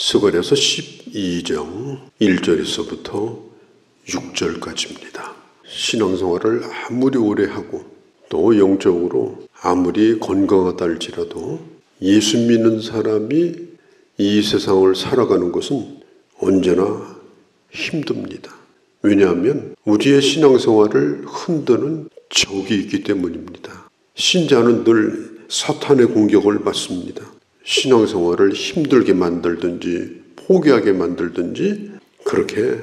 스가랴서 12장 1절에서부터 6절까지입니다. 신앙생활을 아무리 오래 하고 또 영적으로 아무리 건강하다 할지라도 예수 믿는 사람이 이 세상을 살아가는 것은 언제나 힘듭니다. 왜냐하면 우리의 신앙생활을 흔드는 적이 있기 때문입니다. 신자는 늘 사탄의 공격을 받습니다. 신앙생활을 힘들게 만들든지 포기하게 만들든지 그렇게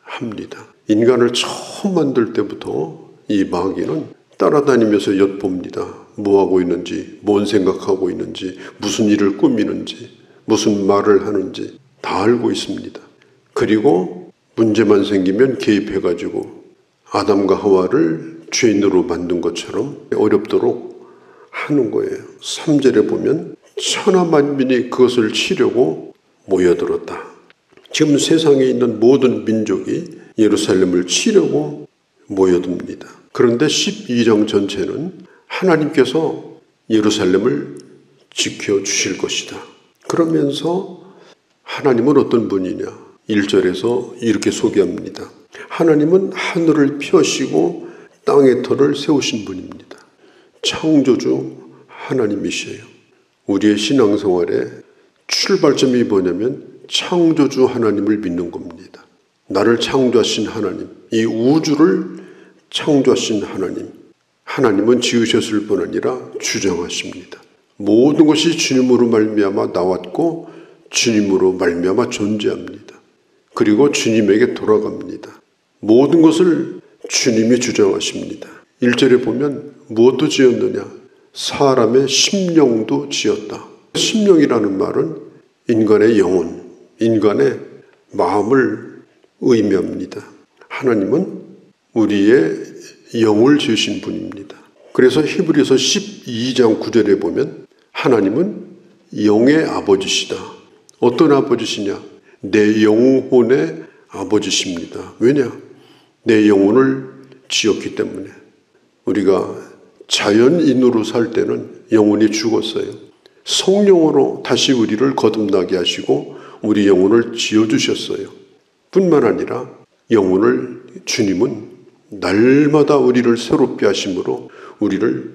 합니다. 인간을 처음 만들 때부터 이 마귀는 따라다니면서 엿봅니다. 뭐하고 있는지, 뭔 생각하고 있는지, 무슨 일을 꾸미는지, 무슨 말을 하는지 다 알고 있습니다. 그리고 문제만 생기면 개입해가지고 아담과 하와를 죄인으로 만든 것처럼 어렵도록 하는 거예요. 3절에 보면 천하만민이 그것을 치려고 모여들었다. 지금 세상에 있는 모든 민족이 예루살렘을 치려고 모여듭니다. 그런데 12장 전체는 하나님께서 예루살렘을 지켜주실 것이다. 그러면서 하나님은 어떤 분이냐? 1절에서 이렇게 소개합니다. 하나님은 하늘을 펴시고 땅의 터를 세우신 분입니다. 창조주 하나님이시에요. 우리의 신앙생활의 출발점이 뭐냐면 창조주 하나님을 믿는 겁니다. 나를 창조하신 하나님, 이 우주를 창조하신 하나님, 하나님은 지으셨을 뿐 아니라 주장하십니다. 모든 것이 주님으로 말미암아 나왔고 주님으로 말미암아 존재합니다. 그리고 주님에게 돌아갑니다. 모든 것을 주님이 주장하십니다. 1절에 보면 무엇도 지었느냐? 사람의 심령도 지었다. 심령이라는 말은 인간의 영혼, 인간의 마음을 의미합니다. 하나님은 우리의 영을 지으신 분입니다. 그래서 히브리서 12장 9절에 보면 하나님은 영의 아버지시다. 어떤 아버지시냐? 내 영혼의 아버지십니다. 왜냐? 내 영혼을 지었기 때문에. 우리가 자연인으로 살 때는 영혼이 죽었어요. 성령으로 다시 우리를 거듭나게 하시고 우리 영혼을 지어주셨어요. 뿐만 아니라 영혼을 주님은 날마다 우리를 새롭게 하심으로 우리를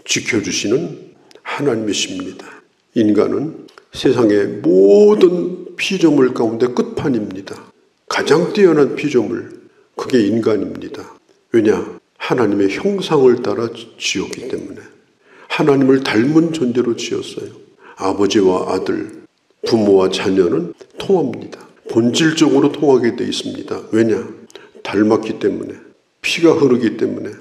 지켜주시는 하나님이십니다. 인간은 세상의 모든 피조물 가운데 끝판입니다. 가장 뛰어난 피조물, 그게 인간입니다. 왜냐? 하나님의 형상을 따라 지었기 때문에. 하나님을 닮은 존재로 지었어요. 아버지와 아들, 부모와 자녀는 통합니다. 본질적으로 통하게 되어 있습니다. 왜냐? 닮았기 때문에. 피가 흐르기 때문에.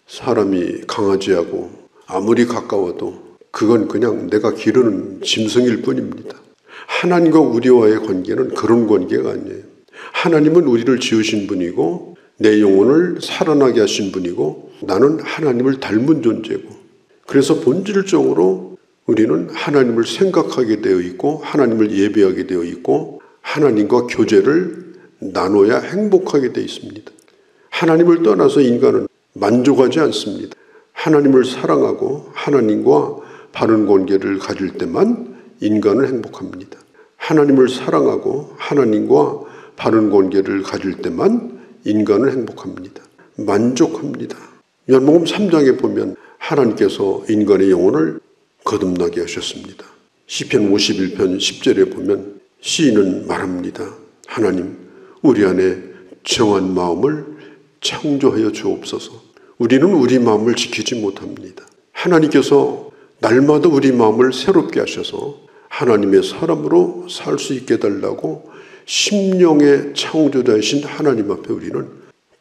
사람이 강아지하고 아무리 가까워도 그건 그냥 내가 기르는 짐승일 뿐입니다. 하나님과 우리와의 관계는 그런 관계가 아니에요. 하나님은 우리를 지으신 분이고 내 영혼을 살아나게 하신 분이고 나는 하나님을 닮은 존재고, 그래서 본질적으로 우리는 하나님을 생각하게 되어 있고 하나님을 예배하게 되어 있고 하나님과 교제를 나눠야 행복하게 되어 있습니다. 하나님을 떠나서 인간은 만족하지 않습니다. 하나님을 사랑하고 하나님과 바른 관계를 가질 때만 인간은 행복합니다. 하나님을 사랑하고 하나님과 바른 관계를 가질 때만 인간은 행복합니다. 만족합니다. 열복음 3장에 보면 하나님께서 인간의 영혼을 거듭나게 하셨습니다. 시편 51편 10절에 보면 시인은 말합니다. 하나님, 우리 안에 정한 마음을 창조하여 주옵소서. 우리는 우리 마음을 지키지 못합니다. 하나님께서 날마다 우리 마음을 새롭게 하셔서 하나님의 사람으로 살 수 있게 해달라고 심령의 창조자이신 하나님 앞에 우리는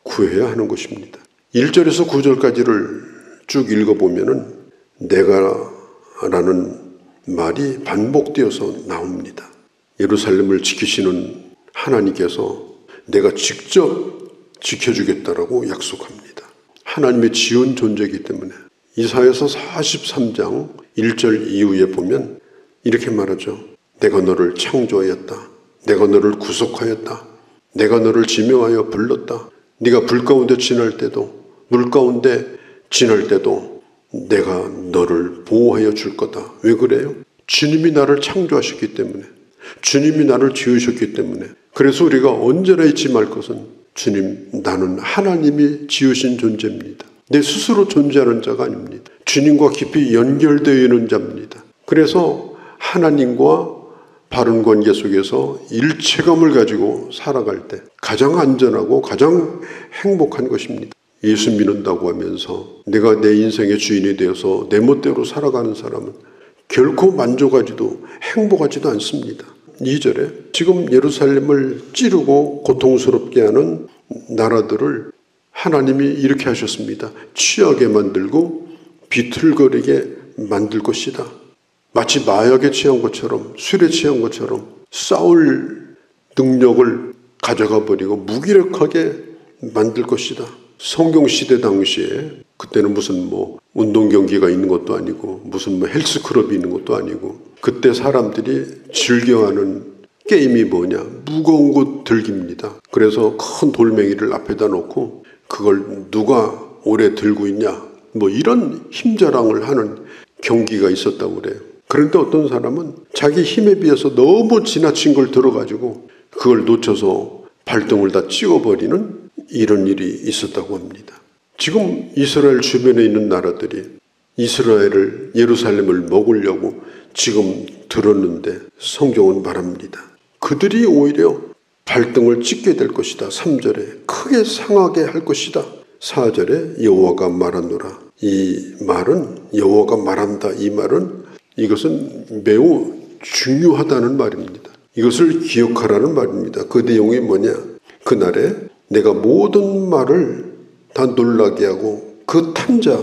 구해야 하는 것입니다. 1절에서 9절까지를 쭉 읽어보면 내가 라는 말이 반복되어서 나옵니다. 예루살렘을 지키시는 하나님께서 내가 직접 지켜주겠다라고 약속합니다. 하나님의 지은 존재이기 때문에. 이사야서 43장 1절 이후에 보면 이렇게 말하죠. 내가 너를 창조하였다. 내가 너를 구속하였다. 내가 너를 지명하여 불렀다. 네가 불 가운데 지날 때도 물 가운데 지날 때도 내가 너를 보호하여 줄 거다. 왜 그래요? 주님이 나를 창조하셨기 때문에. 주님이 나를 지으셨기 때문에. 그래서 우리가 언제나 잊지 말 것은 주님, 나는 하나님이 지으신 존재입니다. 내 스스로 존재하는 자가 아닙니다. 주님과 깊이 연결되어 있는 자입니다. 그래서 하나님과 바른 관계 속에서 일체감을 가지고 살아갈 때 가장 안전하고 가장 행복한 것입니다. 예수 믿는다고 하면서 내가 내 인생의 주인이 되어서 내 멋대로 살아가는 사람은 결코 만족하지도 행복하지도 않습니다. 2절에 지금 예루살렘을 찌르고 고통스럽게 하는 나라들을 하나님이 이렇게 하셨습니다. 취하게 만들고 비틀거리게 만들 것이다. 마치 마약에 취한 것처럼, 술에 취한 것처럼 싸울 능력을 가져가 버리고 무기력하게 만들 것이다. 성경시대 당시에 그때는 무슨 운동 경기가 있는 것도 아니고 무슨 헬스클럽이 있는 것도 아니고 그때 사람들이 즐겨하는 게임이 뭐냐? 무거운 것 들기입니다. 그래서 큰 돌멩이를 앞에다 놓고 그걸 누가 오래 들고 있냐? 이런 힘자랑을 하는 경기가 있었다고 그래요. 그런데 어떤 사람은 자기 힘에 비해서 너무 지나친 걸 들어가지고 그걸 놓쳐서 발등을 다 찍어버리는 이런 일이 있었다고 합니다. 지금 이스라엘 주변에 있는 나라들이 이스라엘을, 예루살렘을 먹으려고 지금 들었는데 성경은 말합니다. 그들이 오히려 발등을 찍게 될 것이다. 3절에 크게 상하게 할 것이다. 4절에 여호와가 말하노라. 이 말은 여호와가 말한다. 이 말은 이것은 매우 중요하다는 말입니다. 이것을 기억하라는 말입니다. 그 내용이 뭐냐? 그날에 내가 모든 말을 다 놀라게 하고 그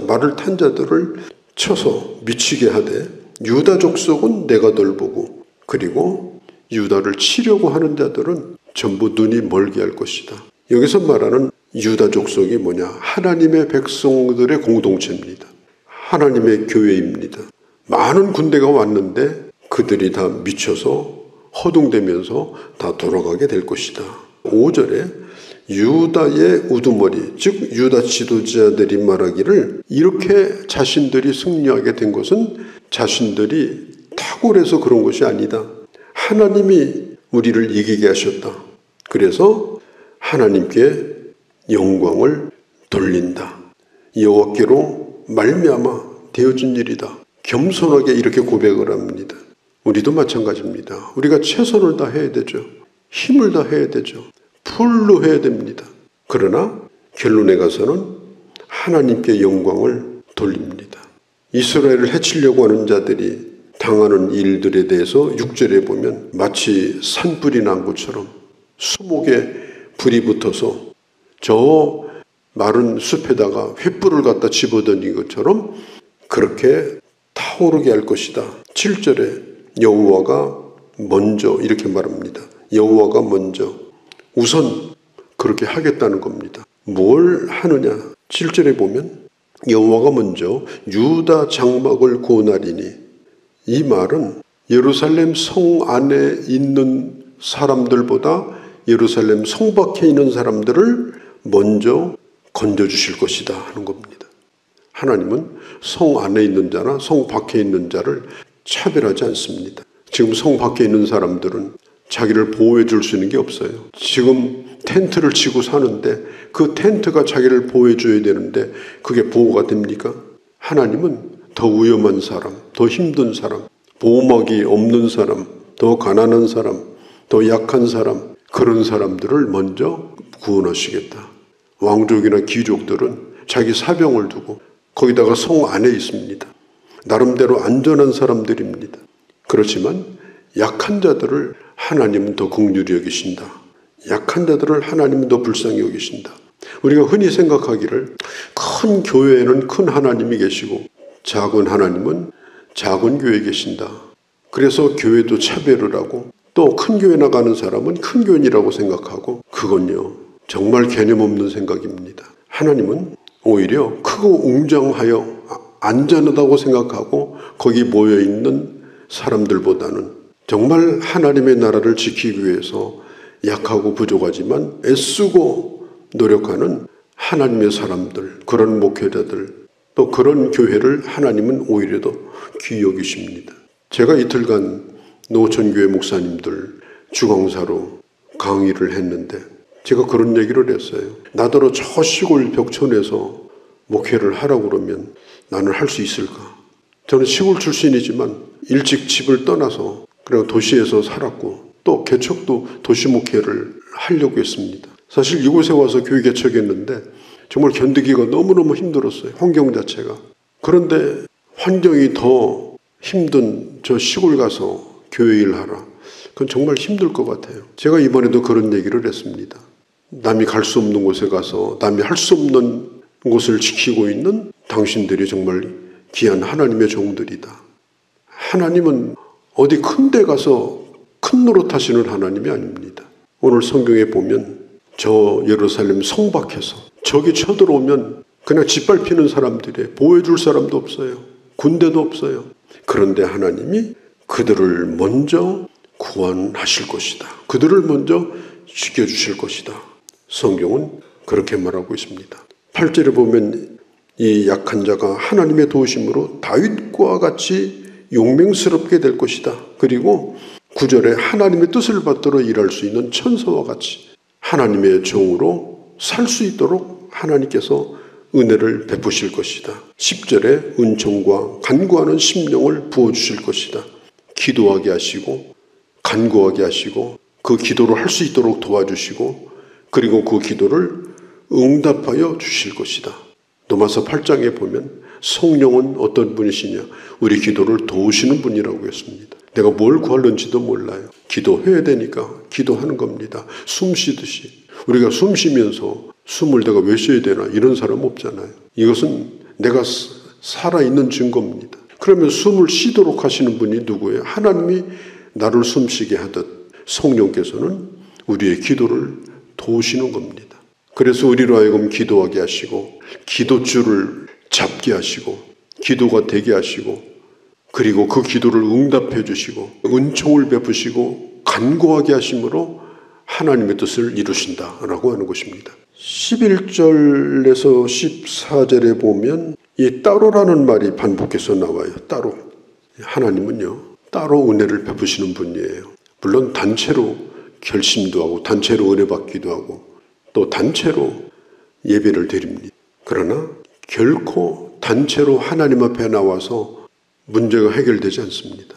말을 탄 자들을 쳐서 미치게 하되 유다 족속은 내가 돌보고 그리고 유다를 치려고 하는 자들은 전부 눈이 멀게 할 것이다. 여기서 말하는 유다 족속이 뭐냐? 하나님의 백성들의 공동체입니다. 하나님의 교회입니다. 많은 군대가 왔는데 그들이 다 미쳐서 허둥대면서 다 돌아가게 될 것이다. 5절에 유다의 우두머리, 즉 유다 지도자들이 말하기를 이렇게 자신들이 승리하게 된 것은 자신들이 탁월해서 그런 것이 아니다. 하나님이 우리를 이기게 하셨다. 그래서 하나님께 영광을 돌린다. 여호와께로 말미암아 되어진 일이다. 겸손하게 이렇게 고백을 합니다. 우리도 마찬가지입니다. 우리가 최선을 다해야 되죠. 힘을 다해야 되죠. 풀로 해야 됩니다. 그러나 결론에 가서는 하나님께 영광을 돌립니다. 이스라엘을 해치려고 하는 자들이 당하는 일들에 대해서 6절에 보면 마치 산불이 난 것처럼 수목에 불이 붙어서 저 마른 숲에다가 횃불을 갖다 집어던진 것처럼 그렇게 타오르게 할 것이다. 7절에 여호와가 먼저 이렇게 말합니다. 여호와가 먼저 우선 그렇게 하겠다는 겁니다. 뭘 하느냐? 7절에 보면 여호와가 먼저 유다 장막을 고나리니 이 말은 예루살렘 성 안에 있는 사람들보다 예루살렘 성 밖에 있는 사람들을 먼저 건져주실 것이다 하는 겁니다. 하나님은 성 안에 있는 자나 성 밖에 있는 자를 차별하지 않습니다. 지금 성 밖에 있는 사람들은 자기를 보호해 줄 수 있는 게 없어요. 지금 텐트를 치고 사는데 그 텐트가 자기를 보호해 줘야 되는데 그게 보호가 됩니까? 하나님은 더 위험한 사람, 더 힘든 사람, 보호막이 없는 사람, 더 가난한 사람, 더 약한 사람, 그런 사람들을 먼저 구원하시겠다. 왕족이나 귀족들은 자기 사병을 두고 거기다가 성 안에 있습니다. 나름대로 안전한 사람들입니다. 그렇지만 약한 자들을 하나님은 더 긍휼히 여기신다. 약한 자들을 하나님은 더 불쌍히 여기신다. 우리가 흔히 생각하기를 큰 교회에는 큰 하나님이 계시고 작은 하나님은 작은 교회에 계신다. 그래서 교회도 차별을 하고 또 큰 교회 나가는 사람은 큰 교인이라고 생각하고 그건요 정말 개념 없는 생각입니다. 하나님은 오히려 크고 웅장하여 안전하다고 생각하고 거기 모여있는 사람들보다는 정말 하나님의 나라를 지키기 위해서 약하고 부족하지만 애쓰고 노력하는 하나님의 사람들, 그런 목회자들, 또 그런 교회를 하나님은 오히려 더 귀히 여기십니다. 제가 이틀간 노천교회 목사님들 주강사로 강의를 했는데 제가 그런 얘기를 했어요. 나더러 저 시골 벽촌에서 목회를 하라고 그러면 나는 할 수 있을까? 저는 시골 출신이지만 일찍 집을 떠나서 그리고 도시에서 살았고 또 개척도 도시 목회를 하려고 했습니다. 사실 이곳에 와서 교회 개척했는데 정말 견디기가 너무너무 힘들었어요. 환경 자체가. 그런데 환경이 더 힘든 저 시골 가서 교회 일하라. 그건 정말 힘들 것 같아요. 제가 이번에도 그런 얘기를 했습니다. 남이 갈 수 없는 곳에 가서 남이 할 수 없는 곳을 지키고 있는 당신들이 정말 귀한 하나님의 종들이다. 하나님은 어디 큰 데 가서 큰 노릇하시는 하나님이 아닙니다. 오늘 성경에 보면 저 예루살렘 성 밖에서 적이 쳐들어오면 그냥 짓밟히는 사람들이 보호해줄 사람도 없어요. 군대도 없어요. 그런데 하나님이 그들을 먼저 구원하실 것이다. 그들을 먼저 지켜주실 것이다. 성경은 그렇게 말하고 있습니다. 8절에 보면 이 약한 자가 하나님의 도우심으로 다윗과 같이 용맹스럽게 될 것이다. 그리고 9절에 하나님의 뜻을 받들어 일할 수 있는 천사와 같이 하나님의 종으로 살 수 있도록 하나님께서 은혜를 베푸실 것이다. 10절에 은총과 간구하는 심령을 부어주실 것이다. 기도하게 하시고 간구하게 하시고 그 기도를 할 수 있도록 도와주시고 그리고 그 기도를 응답하여 주실 것이다. 로마서 8장에 보면 성령은 어떤 분이시냐? 우리 기도를 도우시는 분이라고 했습니다. 내가 뭘 구하는지도 몰라요. 기도해야 되니까 기도하는 겁니다. 숨 쉬듯이. 우리가 숨 쉬면서 숨을 내가 왜 쉬어야 되나 이런 사람 없잖아요. 이것은 내가 살아있는 증거입니다. 그러면 숨을 쉬도록 하시는 분이 누구예요? 하나님이 나를 숨쉬게 하듯 성령께서는 우리의 기도를 도우시는 겁니다. 그래서 우리로 하여금 기도하게 하시고 기도줄을 잡게 하시고 기도가 되게 하시고 그리고 그 기도를 응답해 주시고 은총을 베푸시고 간구하게 하심으로 하나님의 뜻을 이루신다라고 하는 것입니다. 11절에서 14절에 보면 이 따로라는 말이 반복해서 나와요. 따로. 하나님은요, 따로 은혜를 베푸시는 분이에요. 물론 단체로 결심도 하고 단체로 은혜 받기도 하고 또 단체로 예배를 드립니다. 그러나 결코 단체로 하나님 앞에 나와서 문제가 해결되지 않습니다.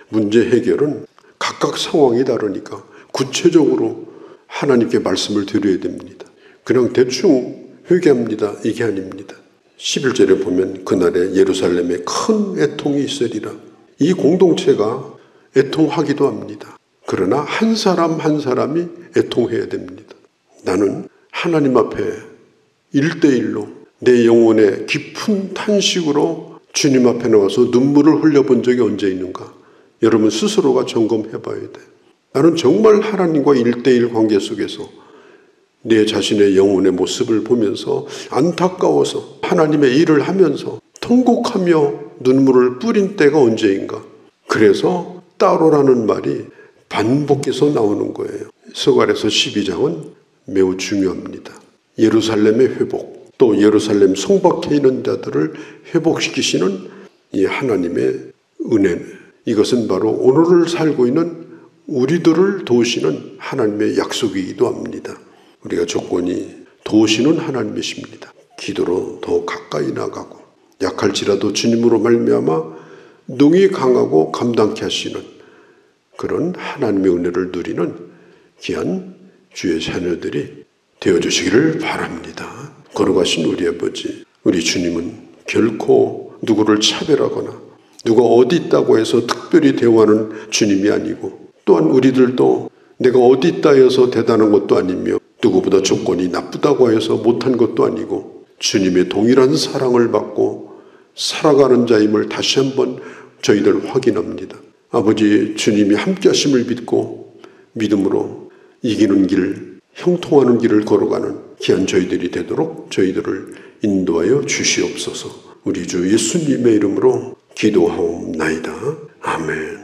문제 해결은 각각 상황이 다르니까 구체적으로 하나님께 말씀을 드려야 됩니다. 그냥 대충 회개합니다. 이게 아닙니다. 11절에 보면 그날에 예루살렘에 큰 애통이 있으리라. 이 공동체가 애통하기도 합니다. 그러나 한 사람 한 사람이 애통해야 됩니다. 나는 하나님 앞에 1대1로 내 영혼의 깊은 탄식으로 주님 앞에 나와서 눈물을 흘려본 적이 언제 있는가? 여러분 스스로가 점검해 봐야 돼요. 나는 정말 하나님과 1대1 관계 속에서 내 자신의 영혼의 모습을 보면서 안타까워서 하나님의 일을 하면서 통곡하며 눈물을 뿌린 때가 언제인가? 그래서 따로라는 말이 반복해서 나오는 거예요. 스가랴서 12장은 매우 중요합니다. 예루살렘의 회복, 또 예루살렘 성 밖에 있는 자들을 회복시키시는 이 하나님의 은혜, 이것은 바로 오늘을 살고 있는 우리들을 도우시는 하나님의 약속이기도 합니다. 우리가 조건이 도우시는 하나님이십니다. 기도로 더 가까이 나가고 약할지라도 주님으로 말미암아 능히 강하고 감당케 하시는 그런 하나님의 은혜를 누리는 귀한 주의 자녀들이 되어주시기를 바랍니다. 걸어가신 우리 아버지, 우리 주님은 결코 누구를 차별하거나 누가 어디 있다고 해서 특별히 대우하는 주님이 아니고 또한 우리들도 내가 어디 있다 해서 대단한 것도 아니며 누구보다 조건이 나쁘다고 해서 못한 것도 아니고 주님의 동일한 사랑을 받고 살아가는 자임을 다시 한번 저희들 확인합니다. 아버지 주님이 함께 하심을 믿고 믿음으로 이기는 길, 형통하는 길을 걸어가는 귀한 저희들이 되도록 저희들을 인도하여 주시옵소서. 우리 주 예수님의 이름으로 기도하옵나이다. 아멘.